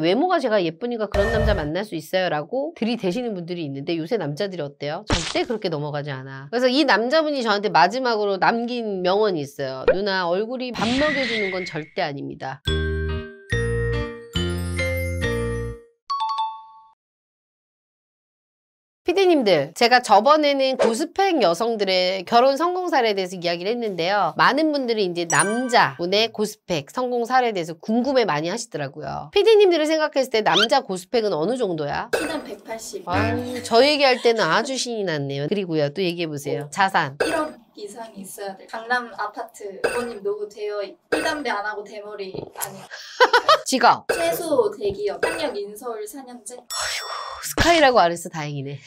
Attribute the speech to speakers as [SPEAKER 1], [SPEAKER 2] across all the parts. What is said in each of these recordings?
[SPEAKER 1] 외모가 제가 예쁘니까 그런 남자 만날 수 있어요 라고 들이대시는 분들이 있는데 요새 남자들이 어때요? 절대 그렇게 넘어가지 않아. 그래서 이 남자분이 저한테 마지막으로 남긴 명언이 있어요. 누나, 얼굴이 밥 먹여주는 건 절대 아닙니다. 피디님들, 제가 저번에는 고스펙 여성들의 결혼 성공 사례에 대해서 이야기를 했는데요. 많은 분들이 이제 남자분의 고스펙 성공 사례에 대해서 궁금해 많이 하시더라고요. 피디님들을 생각했을 때 남자 고스펙은 어느 정도야?
[SPEAKER 2] 키는 180.
[SPEAKER 1] 아유, 저 얘기할 때는 아주 신이 났네요. 그리고요, 또 얘기해보세요. 자산.
[SPEAKER 2] 1억 이상이 있어야 돼. 강남 아파트 부모님 노후 되어 있고 담배 안 하고 대머리 아니.
[SPEAKER 1] 직업.
[SPEAKER 2] 최소 대기업 학력 인서울 4년째.
[SPEAKER 1] 스카이라고 안 했어. 다행이네.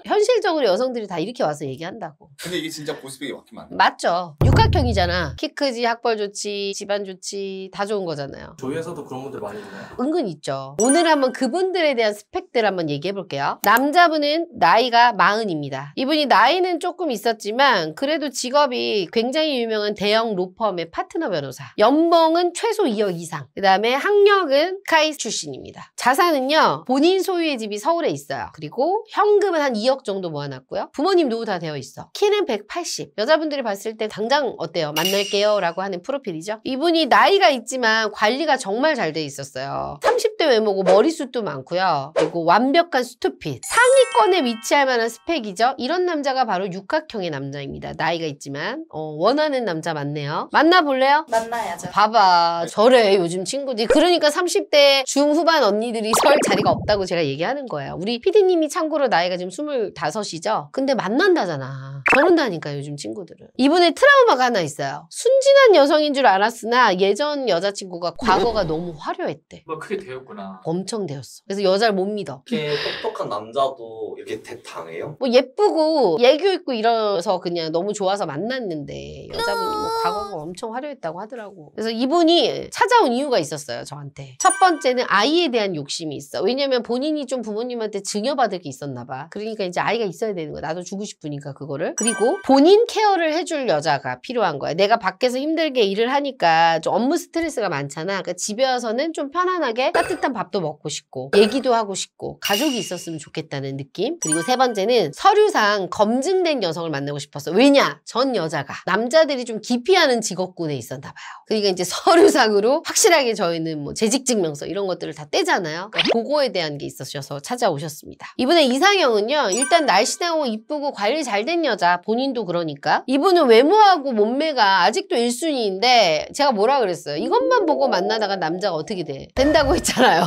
[SPEAKER 1] 현실적으로 여성들이 다 이렇게 와서 얘기한다고.
[SPEAKER 3] 근데 이게 진짜 고스펙이 맞긴 맞네.
[SPEAKER 1] 맞죠. 육각형이잖아. 키 크지, 학벌 좋지, 집안 좋지, 다 좋은 거잖아요.
[SPEAKER 4] 저희 회사도 그런 분들 많이 있나요?
[SPEAKER 1] 은근 있죠. 오늘 한번 그분들에 대한 스펙들 한번 얘기해 볼게요. 남자분은 나이가 40입니다. 이분이 나이는 조금 있었지만 그래도 직업이 굉장히 유명한 대형 로펌의 파트너 변호사. 연봉은 최소 2억 이상. 그 다음에 학력은 스카이 출신입니다. 자산은요. 본인 소유의 집이 서울에 있어요. 그리고 현금은 한 2억 정도 모아놨고요. 부모님 노후 다 되어 있어. 키는 180. 여자분들이 봤을 때 당장 어때요? 만날게요 라고 하는 프로필이죠. 이분이 나이가 있지만 관리가 정말 잘 돼 있었어요. 30대 외모고 머리숱도 많고요. 그리고 완벽한 스투핏. 상위권에 위치할 만한 스펙이죠. 이런 남자가 바로 육각형의 남자입니다. 나이가 있지만 원하는 남자 맞네요. 만나볼래요?
[SPEAKER 2] 만나야죠.
[SPEAKER 1] 봐봐. 저래 요즘 친구들이. 그러니까 30대 중후반 언니들이 설 자리가 없다고 제가 얘기하는 거예요. 우리 피디님이 참고로 나이가 지금 25이죠? 근데 만난다잖아. 결혼다니까 요즘 친구들은. 이분의 트라우마가 하나 있어요. 순진한 여성인 줄 알았으나 예전 여자친구가 과거가 너무 화려했대.
[SPEAKER 4] 뭐 크게 되었구나.
[SPEAKER 1] 엄청 되었어. 그래서 여자를 못 믿어.
[SPEAKER 5] 이렇게 똑똑한 남자도 이렇게 대탕해요?
[SPEAKER 1] 뭐 예쁘고 애교 있고 이래서 그냥 너무 좋아서 만났는데 여자분이 뭐 과거가 엄청 화려했다고 하더라고. 그래서 이분이 찾아온 이유가 있었어요. 저한테. 첫 번째는 아이에 대한 욕심이 있어. 왜냐면 본인이 좀 부모님한테 증여받을 게 있었나 봐. 그러니까 이제 아이가 있어야 되는 거야. 나도 주고 싶으니까 그거를. 그리고 본인 케어를 해줄 여자가 필요한 거야. 내가 밖에서 힘들게 일을 하니까 좀 업무 스트레스가 많잖아. 그러니까 집에 와서는 좀 편안하게 따뜻한 밥도 먹고 싶고 얘기도 하고 싶고 가족이 있었으면 좋겠다는 느낌. 그리고 세 번째는 서류상 검증된 여성을 만나고 싶었어. 왜냐? 전 여자가 남자들이 좀 기피하는 직업군에 있었나 봐요. 그러니까 이제 서류상으로 확실하게 저희는 뭐 재직증명서 이런 것들을 다 떼잖아요. 그러니까 그거에 대한 게 있으셔서 찾아오셨습니다. 이분의 이상형은요. 일단 날씬하고 이쁘고 관리 잘 된 여자. 본인도 그러니까. 이분은 외모하고 몸매가 아직도 1순위인데 제가 뭐라 그랬어요? 이것만 보고 만나다가 남자가 어떻게 돼? 된다고 했잖아요.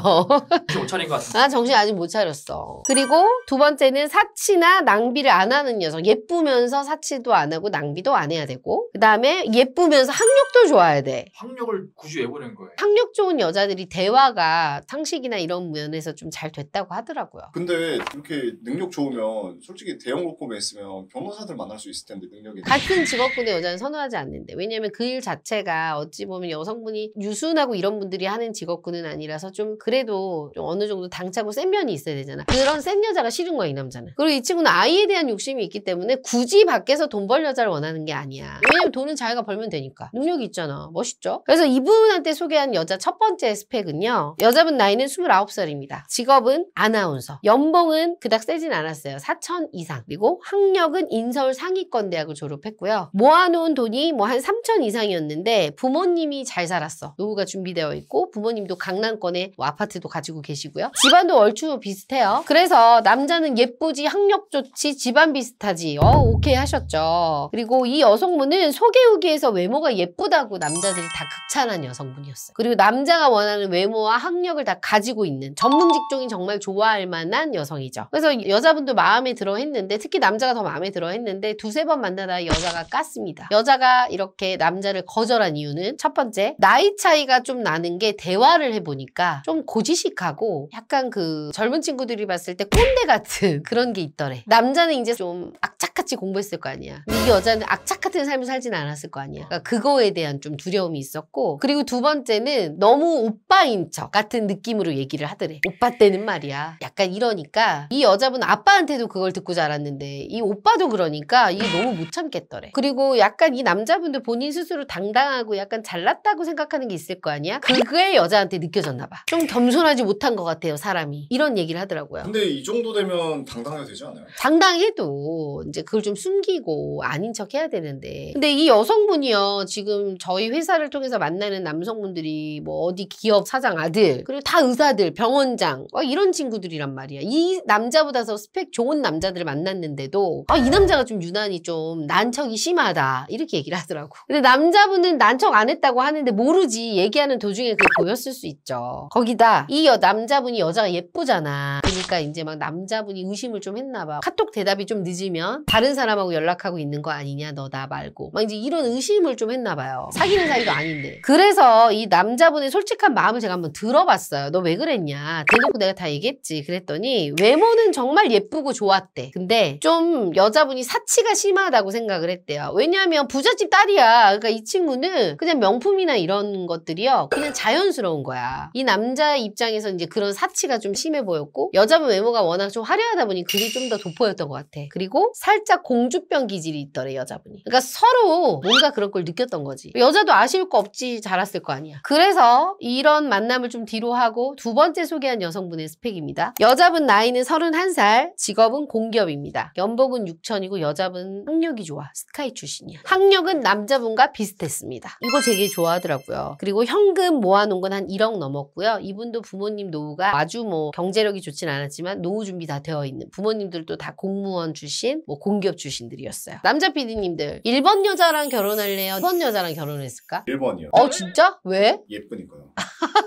[SPEAKER 4] 정신 못 차린 것 같은데.
[SPEAKER 1] 아, 정신 아직 못 차렸어. 그리고 두 번째는 사치나 낭비를 안 하는 여성. 예쁘면서 사치도 안 하고 낭비도 안 해야 되고 그 다음에 예쁘면서 학력도 좋아야 돼.
[SPEAKER 4] 학력을 굳이 왜 보낸 거예요?
[SPEAKER 1] 학력 좋은 여자들이 대화가 상식이나 이런 면에서 좀 잘 됐다고 하더라고요.
[SPEAKER 3] 근데 이렇게 능력 좋으면 솔직히 대형 로펌에 있으면 변호사들 만날 수 있을 텐데 능력이.
[SPEAKER 1] 같은 직업군의 여자는 선호하지 않는데 왜냐면 그 일 자체가 어찌 보면 여성분이 유순하고 이런 분들이 하는 직업군은 아니라서 좀 그래도 좀 어느 정도 당차고 센 면이 있어야 되잖아. 그런 센 여자가 싫은 거야 이 남자는. 그리고 이 친구는 아이에 대한 욕심이 있기 때문에 굳이 밖에서 돈 벌 여자를 원하는 게 아니야. 왜냐면 돈은 자기가 벌면 되니까. 능력이 있잖아. 멋있죠? 그래서 이분한테 소개한 여자 첫 번째 스펙은요. 여자분 나이는 29살입니다. 직업은 아나운서. 연봉은 그닥 세진 않았어요. 4천 이상. 그리고 학력은 인서울 상위권 대학을 졸업했고요. 모아놓은 돈이 뭐 한 3천 이상이었는데 부모님이 잘 살았어. 노후가 준비되어 있고 부모님도 강남권에 뭐 아파트도 가지고 계시고요. 집안도 얼추 비슷해요. 그래서 남자는 예쁘지, 학력 좋지, 집안 비슷하지. 오케이 하셨죠. 그리고 이 여성분은 소개 후기에서 외모가 예쁘다고 남자들이 다 극찬한 여성분이었어요. 그리고 남자가 원하는 외모와 학력을 다 가지고 있는 전문 직종이 정말 좋아할 만한 여성이죠. 그래서 여자분도 마음에 들어 했는데 특히 남자가 더 마음에 들어 했는데 두세 번 만나다 여자가 깠습니다. 여자가 이렇게 남자를 거절한 이유는 첫 번째, 나이 차이가 좀 나는 게 대화를 해보니까 좀 고지식하고 약간 그 젊은 친구들이 봤을 때 꼰대 같은 그런 게 있더래. 남자는 이제 좀 악착같이 공부했을 거 아니야. 근데 이 여자는 악착 같은 삶을 살진 않았을 거 아니야. 그러니까 그거에 대한 좀 두려움이 있었고, 그리고 두 번째는 너무 오빠인 척 같은 느낌으로 얘기를 하더래. 오빠 때는 말이야. 약간 이러니까 이 여자분 아빠한테도 그걸 듣고 자랐는데 이 오빠도 그러니까 이게 너무 못 참겠더래. 그리고 약간 이 남자분도 본인 스스로 당당하고 약간 잘났다고 생각하는 게 있을 거 아니야? 그게 여자한테 느껴졌나 봐. 좀 겸손하지 못한 것 같아요, 사람이. 이런 얘기를 하더라고요.
[SPEAKER 3] 근데 이 정도 되면 당당해도 되지 않아요?
[SPEAKER 1] 당당해도 이제 그걸 좀 숨기고 아닌 척 해야 되는데. 근데 이 여성분이요, 지금 저희 회사를 통해서 만나는 남성분들이 뭐 어디 기업 사장 아들, 그리고 다 의사들, 병원장, 이런 친구들이란 말이야. 이 남자보다 더 스펙 좋은 남자들을 만났는데도 이 남자가 좀 유난히 좀 난척이 심하다, 이렇게 얘기를 하더라고. 근데 남자분은 난척 안 했다고 하는데 모르지, 얘기하는 도중에 그게 보였을 수 있죠. 거기다 이 남자분이 여자가 예쁘잖아. 그러니까 이제 막 남자분이 의심을 좀 했나 봐. 카톡 대답이 좀 늦으면 다른 사람하고 연락하고 있는 거 아니냐, 너 나 말고. 막 이제 이런 의심을 좀 했나 봐요. 사귀는 사이도 아닌데. 그래서 이 남자분의 솔직한 마음을 제가 한번 들어봤어요. 너 왜 그랬냐. 대놓고 내가 다 얘기했지. 그랬더니 외모는 정말 예쁘고 좋았대. 근데 좀 여자분이 사치가 심하다고 생각을 했대요. 왜냐하면 부잣집 딸이야. 그러니까 이 친구는 그냥 명품이나 이런 것들이요, 그냥 자연스러운 거야. 이 남자 입장에서 이제 그런 사치가 좀 심해 보였고, 여자분 외모가 워낙 좀 화려하다 보니 그게 좀 더 돋보였던 것 같아. 그리고 살짝 공주병 기질이 있더래, 여자분이. 그러니까 서로 뭔가 그런 걸 느꼈던 거지. 여자도 아쉬울 거 없지, 잘했을 거 아니야. 그래서 이런 만남을 좀 뒤로 하고 두 번째 소개한 여성분의 스펙입니다. 여자분 나이는 31살, 직업은 공기업입니다. 연봉은 6천이고 여자분 학력이 좋아. 스카이 출신이야. 학력은 남자분과 비슷했습니다. 이거 되게 좋아하더라고요. 그리고 현금 모아놓은 건 한 1억 넘었고요. 이분도 부모님 노후가 아주 뭐 경제력이 좋진 않았지만 노후 준비 다 되어 있는, 부모님들도 다 공무원 출신, 뭐 공기업 출신들이었어요. 남자 PD님들 1번 여자랑 결혼할래요? 2번 여자랑 결혼했을까?
[SPEAKER 3] 1번이요.
[SPEAKER 1] 진짜? 왜?
[SPEAKER 3] 예쁘니까요.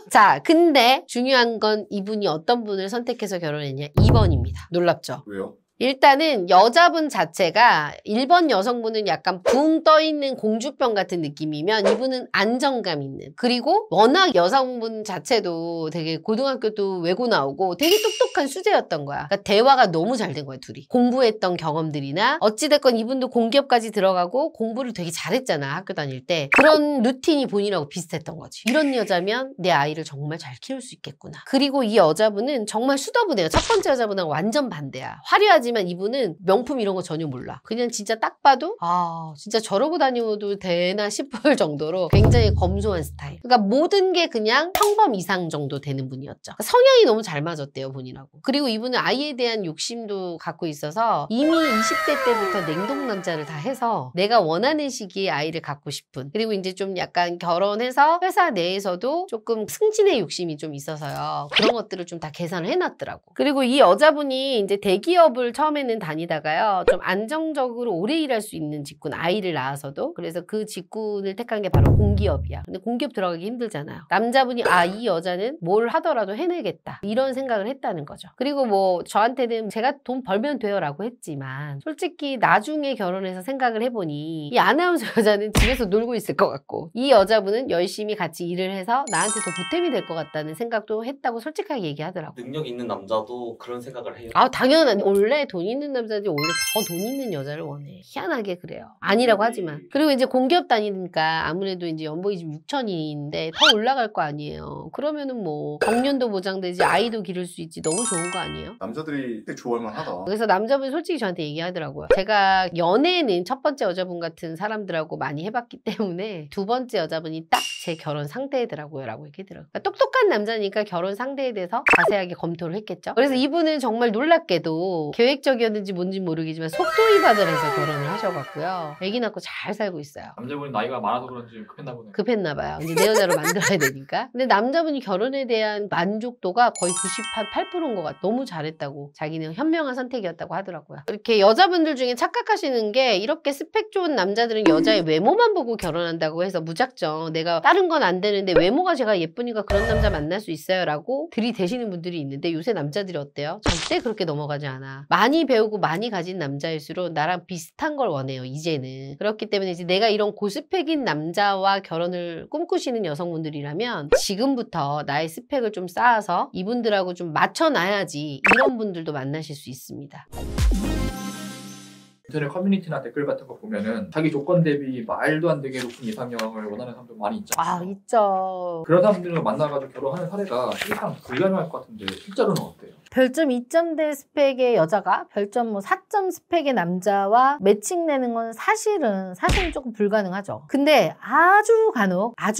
[SPEAKER 1] 자, 근데 중요한 건 이분이 어떤 분을 선택해서 결혼했냐? 2번입니다. 놀랍죠?
[SPEAKER 3] 왜요?
[SPEAKER 1] 일단은 여자분 자체가 1번 여성분은 약간 붕 떠있는 공주병 같은 느낌이면 이분은 안정감 있는, 그리고 워낙 여성분 자체도 되게 고등학교도 외고 나오고 되게 똑똑한 수재였던 거야. 그러니까 대화가 너무 잘 된 거야, 둘이. 공부했던 경험들이나 어찌됐건 이분도 공기업까지 들어가고 공부를 되게 잘했잖아, 학교 다닐 때. 그런 루틴이 본인하고 비슷했던 거지. 이런 여자면 내 아이를 정말 잘 키울 수 있겠구나. 그리고 이 여자분은 정말 수더분해요. 첫 번째 여자분하고 완전 반대야. 화려하지 하지만 이분은 명품 이런 거 전혀 몰라. 그냥 진짜 딱 봐도 진짜 저러고 다녀도 되나 싶을 정도로 굉장히 검소한 스타일. 그러니까 모든 게 그냥 평범 이상 정도 되는 분이었죠. 성향이 너무 잘 맞았대요, 본인하고. 그리고 이분은 아이에 대한 욕심도 갖고 있어서 이미 20대 때부터 냉동 남자를 다 해서 내가 원하는 시기에 아이를 갖고 싶은, 그리고 이제 좀 약간 결혼해서 회사 내에서도 조금 승진의 욕심이 좀 있어서요. 그런 것들을 좀 다 계산을 해놨더라고. 그리고 이 여자분이 이제 대기업을 처음에는 다니다가요, 좀 안정적으로 오래 일할 수 있는 직군, 아이를 낳아서도. 그래서 그 직군을 택한 게 바로 공기업이야. 근데 공기업 들어가기 힘들잖아요. 남자분이 이 여자는 뭘 하더라도 해내겠다, 이런 생각을 했다는 거죠. 그리고 뭐 저한테는 제가 돈 벌면 돼요 라고 했지만, 솔직히 나중에 결혼해서 생각을 해보니 이 아나운서 여자는 집에서 놀고 있을 것 같고, 이 여자분은 열심히 같이 일을 해서 나한테 더 보탬이 될 것 같다는 생각도 했다고 솔직하게 얘기하더라고.
[SPEAKER 5] 능력 있는 남자도 그런 생각을 해요.
[SPEAKER 1] 당연하네. 원래 돈 있는 남자들이 원래 더 돈 있는 여자를 원해. 희한하게 그래요. 아니라고 하지만. 그리고 이제 공기업 다니니까 아무래도 이제 연봉이 지금 6천인데 더 올라갈 거 아니에요. 그러면은 뭐 정년도 보장되지, 아이도 기를 수 있지. 너무 좋은 거 아니에요?
[SPEAKER 3] 남자들이 되게 좋아할 만하다.
[SPEAKER 1] 그래서 남자분이 솔직히 저한테 얘기하더라고요. 제가 연애는 첫 번째 여자분 같은 사람들하고 많이 해봤기 때문에 두 번째 여자분이 딱 제 결혼 상대더라고요 라고 얘기하더라고요. 그러니까 똑똑한 남자니까 결혼 상대에 대해서 자세하게 검토를 했겠죠. 그래서 이분은 정말 놀랍게도 계획적이었는지 뭔지 모르겠지만 속도 위반을 해서 결혼을 하셔갖고요. 애기 낳고 잘 살고 있어요.
[SPEAKER 4] 남자분이 나이가 많아서 그런지 급했나 보네.
[SPEAKER 1] 급했나 봐요. 이제 내 여자로 만들어야 되니까. 근데 남자분이 결혼에 대한 만족도가 거의 98%인 것 같아. 너무 잘했다고. 자기는 현명한 선택이었다고 하더라고요. 이렇게 여자분들 중에 착각하시는 게, 이렇게 스펙 좋은 남자들은 여자의 외모만 보고 결혼한다고 해서 무작정 내가 다른 건 안 되는데 외모가 제가 예쁘니까 그런 남자 만날 수 있어요 라고 들이대시는 분들이 있는데, 요새 남자들이 어때요? 절대 그렇게 넘어가지 않아. 많이 배우고 많이 가진 남자일수록 나랑 비슷한 걸 원해요, 이제는. 그렇기 때문에 이제 내가 이런 고스펙인 남자와 결혼을 꿈꾸시는 여성분들이라면 지금부터 나의 스펙을 좀 쌓아서 이분들하고 좀 맞춰놔야지 이런 분들도 만나실 수 있습니다.
[SPEAKER 4] 인터넷 커뮤니티나 댓글 같은 거 보면은 자기 조건 대비 말도 안 되게 높은 이상형을 원하는 사람들 많이 있잖아요.
[SPEAKER 1] 아, 있죠.
[SPEAKER 4] 그런 사람들을 만나가지고 결혼하는 사례가 실상 불가능할 것 같은데 실제로는 어때요?
[SPEAKER 6] 별점 2점대 스펙의 여자가 별점 4점 스펙의 남자와 매칭되는 건 사실은 조금 불가능하죠. 근데 아주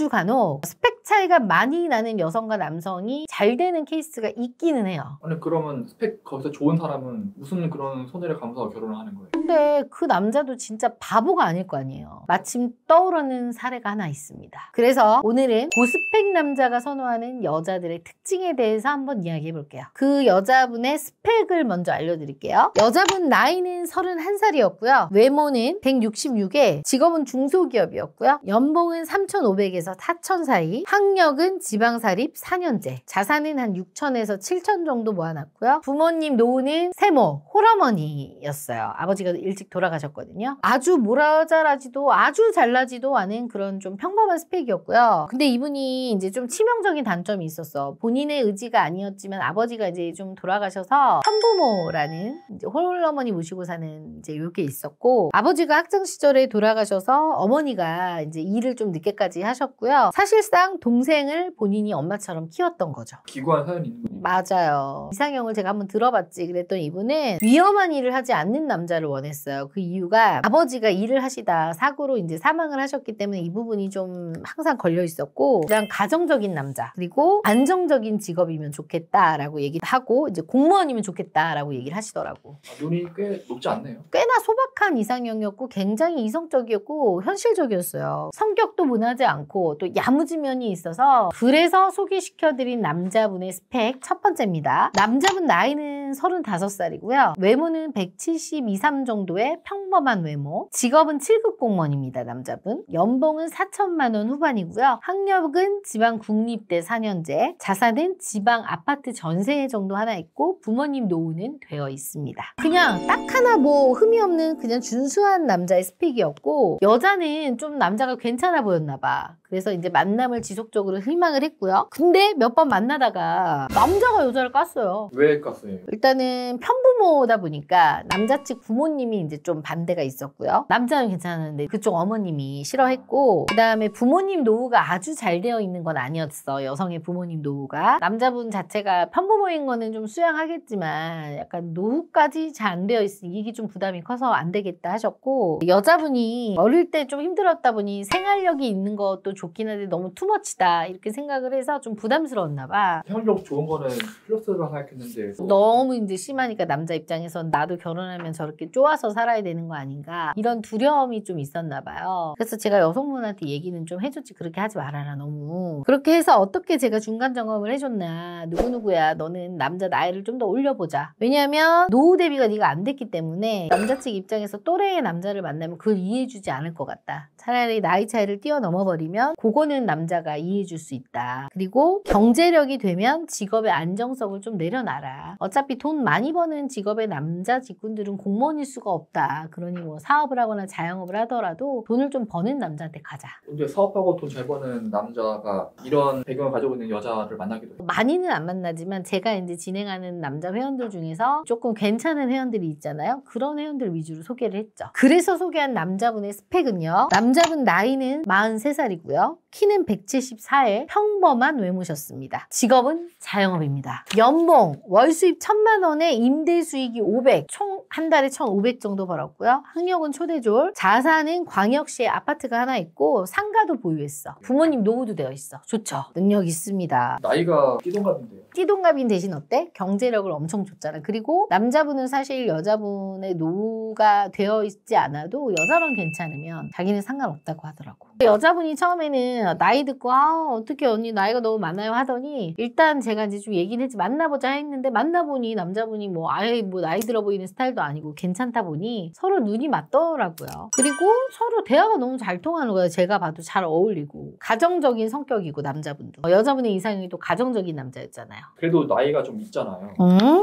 [SPEAKER 6] 간혹 스펙 차이가 많이 나는 여성과 남성이 잘 되는 케이스가 있기는 해요.
[SPEAKER 4] 아니 그러면 스펙 거기서 좋은 사람은 무슨 그런 손해를 감수하고 결혼을 하는 거예요?
[SPEAKER 6] 근데 그 남자도 진짜 바보가 아닐 거 아니에요. 마침 떠오르는 사례가 하나 있습니다. 그래서 오늘은 고스펙 남자가 선호하는 여자들의 특징에 대해서 한번 이야기해 볼게요. 그 여자분의 스펙을 먼저 알려드릴게요. 여자분 나이는 31살이었고요. 외모는 166에 직업은 중소기업이었고요. 연봉은 3,500에서 4,000 사이, 학력은 지방사립 4년제, 자산은 한 6,000에서 7,000 정도 모아놨고요. 부모님 노후는 세모, 홀어머니였어요. 아버지가 일찍 돌아가셨거든요. 아주 모자라지도 아주 잘나지도 않은 그런 좀 평범한 스펙이었고요. 근데 이분이 이제 좀 치명적인 단점이 있었어. 본인의 의지가 아니었지만 아버지가 이제 좀 돌아가셔서 현부모라는 이제 홀어머니 모시고 사는 이제 요게 있었고, 아버지가 학창 시절에 돌아가셔서 어머니가 이제 일을 좀 늦게까지 하셨고요. 사실상 동생을 본인이 엄마처럼 키웠던 거죠.
[SPEAKER 4] 기구한 사연이 있는 거예요.
[SPEAKER 6] 맞아요. 이상형을 제가 한번 들어봤지. 그랬더니 이분은 위험한 일을 하지 않는 남자를 원했어요. 그 이유가 아버지가 일을 하시다 사고로 이제 사망을 하셨기 때문에 이 부분이 좀 항상 걸려 있었고, 그냥 가정적인 남자, 그리고 안정적인 직업이면 좋겠다라고 얘기를 하고, 이제 공무원이면 좋겠다라고 얘기를 하시더라고.
[SPEAKER 4] 눈이 꽤 높지 않네요.
[SPEAKER 6] 꽤나 소박한 이상형이었고 굉장히 이성적이었고 현실적이었어요. 성격도 무난하지 않고 또 야무진 면이 있어서, 그래서 소개시켜드린 남자분의 스펙 첫 번째입니다. 남자분 나이는 35살이고요. 외모는 172, 3 정도의 평범한 외모. 직업은 7급 공무원입니다. 남자분. 연봉은 4천만 원 후반이고요. 학력은 지방 국립대 4년제. 자산은 지방 아파트 전세 정도 하나 있고 부모님 노후는 되어 있습니다. 그냥 딱 하나 뭐 흠이 없는 그냥 준수한 남자의 스펙이었고, 여자는 좀 남자가 괜찮아 보였나 봐. 그래서 이제 만남을 지속적으로 희망을 했고요. 근데 몇 번 만나다가 남자가 여자를 깠어요.
[SPEAKER 4] 왜 깠어요?
[SPEAKER 6] 일단은 편부모다 보니까 남자 측 부모님이 이제 좀 반대가 있었고요. 남자는 괜찮았는데 그쪽 어머님이 싫어했고, 그 다음에 부모님 노후가 아주 잘 되어 있는 건 아니었어. 여성의 부모님 노후가. 남자분 자체가 편부모인 거는 좀 수양하겠지만 약간 노후까지 잘 안 되어 있으니 이게 좀 부담이 커서 안 되겠다 하셨고, 여자분이 어릴 때 좀 힘들었다 보니 생활력이 있는 것도 좋긴 한데 너무 투머치다 이렇게 생각을 해서 좀 부담스러웠나 봐.
[SPEAKER 4] 생활력 좋은 거는 플러스라 생각했는데
[SPEAKER 6] 너무 이제 심하니까 남자 입장에선 나도 결혼하면 저렇게 쪼아서 살아야 되는 거 아닌가, 이런 두려움이 좀 있었나 봐요. 그래서 제가 여성분한테 얘기는 좀 해줬지. 그렇게 하지 말아라 너무. 그렇게 해서 어떻게 제가 중간 점검을 해줬나, 누구누구야 너는 남자 나이를 좀 더 올려보자. 왜냐하면 노후 대비가 네가 안 됐기 때문에 남자 측 입장에서 또래의 남자를 만나면 그걸 이해해주지 않을 것 같다. 차라리 나이 차이를 뛰어넘어 버리면 그거는 남자가 이해해줄 수 있다. 그리고 경제력이 되면 직업의 안정성을 좀 내려놔라. 어차피 돈 많이 버는 직업의 남자 직군들은 공무원일 수가 없다. 그러니 뭐 사업을 하거나 자영업을 하더라도 돈을 좀 버는 남자한테 가자.
[SPEAKER 4] 근데 사업하고 돈 잘 버는 남자가 이런 배경을 가지고 있는 여자를 만나기도 해요.
[SPEAKER 6] 많이는 안 만나지만 제가 이제 진행하는 남자 회원들 중에서 조금 괜찮은 회원들이 있잖아요. 그런 회원들 위주로 소개를 했죠. 그래서 소개한 남자분의 스펙은요. 남자분 나이는 43살이고요. 키는 174에 평범한 외모셨습니다. 직업은 자영업입니다. 연봉 월 수입 1,000만 원에 임대 수익이 500, 총 한 달에 1,500 정도 벌었고요. 학력은 초대졸, 자산은 광역시에 아파트가 하나 있고 상가도 보유했어. 부모님 노후도 되어 있어. 좋죠. 능력 있습니다.
[SPEAKER 4] 나이가 띠동갑인데요.
[SPEAKER 6] 띠동갑인 대신 어때? 경제력을 엄청 줬잖아. 그리고 남자분은 사실 여자분의 노후가 되어 있지 않아도 여자만 괜찮으면 자기는 상관없다고 하더라고. 여자분이 처음에는 처음에는 나이 듣고 어떻게 언니 나이가 너무 많아요 하더니 일단 제가 이제 좀 얘기는 했지 만나보자 했는데 만나보니 남자분이 뭐 아예 뭐 나이 들어 보이는 스타일도 아니고 괜찮다 보니 서로 눈이 맞더라고요. 그리고 서로 대화가 너무 잘 통하는 거예요. 제가 봐도 잘 어울리고 가정적인 성격이고 남자분도 여자분의 이상형이 또 가정적인 남자였잖아요.
[SPEAKER 4] 그래도 나이가 좀 있잖아요.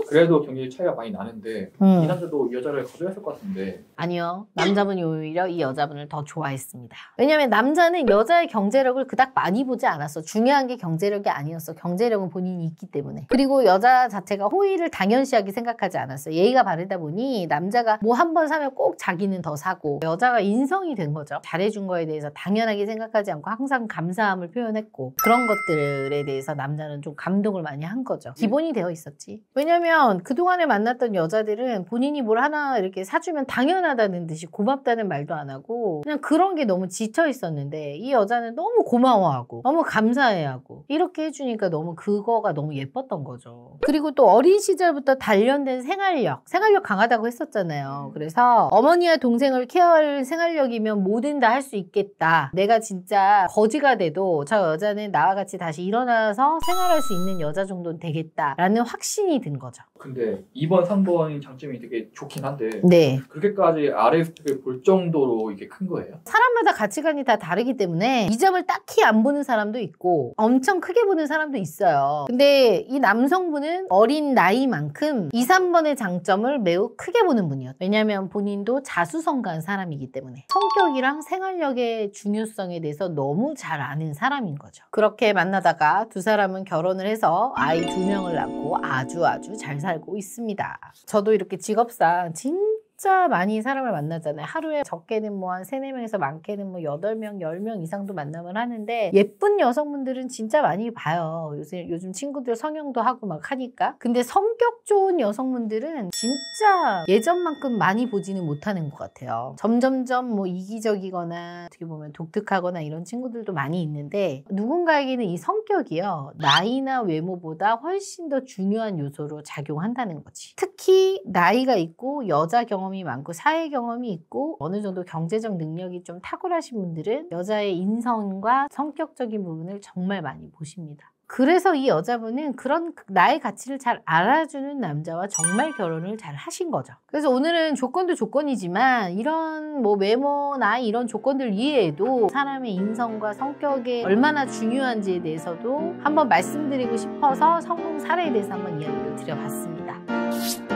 [SPEAKER 4] 그래도 경제적 차이가 많이 나는데 이 남자도 이 여자를 거절했을 것 같은데.
[SPEAKER 6] 아니요. 남자분이 오히려 이 여자분을 더 좋아했습니다. 왜냐면 남자는 여자의 경제력을 그닥 많이 보지 않았어. 중요한 게 경제력이 아니었어. 경제력은 본인이 있기 때문에. 그리고 여자 자체가 호의를 당연시하게 생각하지 않았어. 예의가 바르다 보니 남자가 뭐 한 번 사면 꼭 자기는 더 사고 여자가 인성이 된 거죠. 잘해준 거에 대해서 당연하게 생각하지 않고 항상 감사함을 표현했고 그런 것들에 대해서 남자는 좀 감동을 많이 한 거죠. 기본이 되어 있었지. 왜냐면 그동안에 만났던 여자들은 본인이 뭘 하나 이렇게 사주면 당연하다는 듯이 고맙다는 말도 안 하고 그냥 그런 게 너무 지쳐 있었는데 이 여자는 너무 고마워하고 너무 감사해하고 이렇게 해주니까 너무 그거가 너무 예뻤던 거죠. 그리고 또 어린 시절부터 단련된 생활력 강하다고 했었잖아요. 그래서 어머니와 동생을 케어할 생활력이면 뭐든 다 할 수 있겠다. 내가 진짜 거지가 돼도 저 여자는 나와 같이 다시 일어나서 생활할 수 있는 여자 정도는 되겠다라는 확신이 든 거죠.
[SPEAKER 4] 근데 2번, 3번인 장점이 되게 좋긴 한데
[SPEAKER 6] 네.
[SPEAKER 4] 그렇게까지 RF를 볼 정도로 이게 큰 거예요?
[SPEAKER 6] 사람마다 가치관이 다 다르기 때문에 이 점을 딱히 안 보는 사람도 있고 엄청 크게 보는 사람도 있어요. 근데 이 남성분은 어린 나이만큼 2, 3번의 장점을 매우 크게 보는 분이었어요. 왜냐하면 본인도 자수성가한 사람이기 때문에 성격이랑 생활력의 중요성에 대해서 너무 잘 아는 사람인 거죠. 그렇게 만나다가 두 사람은 결혼을 해서 아이 2명을 낳고 아주 잘 살고 있습니다. 저도 이렇게 직업상 진짜 많이 사람을 만나잖아요. 하루에 적게는 뭐 한 3, 4명에서 많게는 뭐 8명, 10명 이상도 만남을 하는데 예쁜 여성분들은 진짜 많이 봐요. 요즘 친구들 성형도 하고 막 하니까. 근데 성격 좋은 여성분들은 진짜 예전만큼 많이 보지는 못하는 것 같아요. 점점점 뭐 이기적이거나 어떻게 보면 독특하거나 이런 친구들도 많이 있는데 누군가에게는 이 성격이요. 나이나 외모보다 훨씬 더 중요한 요소로 작용한다는 거지. 특히 나이가 있고 여자 경험이 많고 사회 경험이 있고 어느 정도 경제적 능력이 좀 탁월하신 분들은 여자의 인성과 성격적인 부분을 정말 많이 보십니다. 그래서 이 여자분은 그런 나의 가치를 잘 알아주는 남자와 정말 결혼을 잘 하신 거죠. 그래서 오늘은 조건도 조건이지만 이런 뭐 외모, 나이 이런 조건들 이외에도 사람의 인성과 성격이 얼마나 중요한지에 대해서도 한번 말씀드리고 싶어서 성공 사례에 대해서 한번 이야기를 드려봤습니다.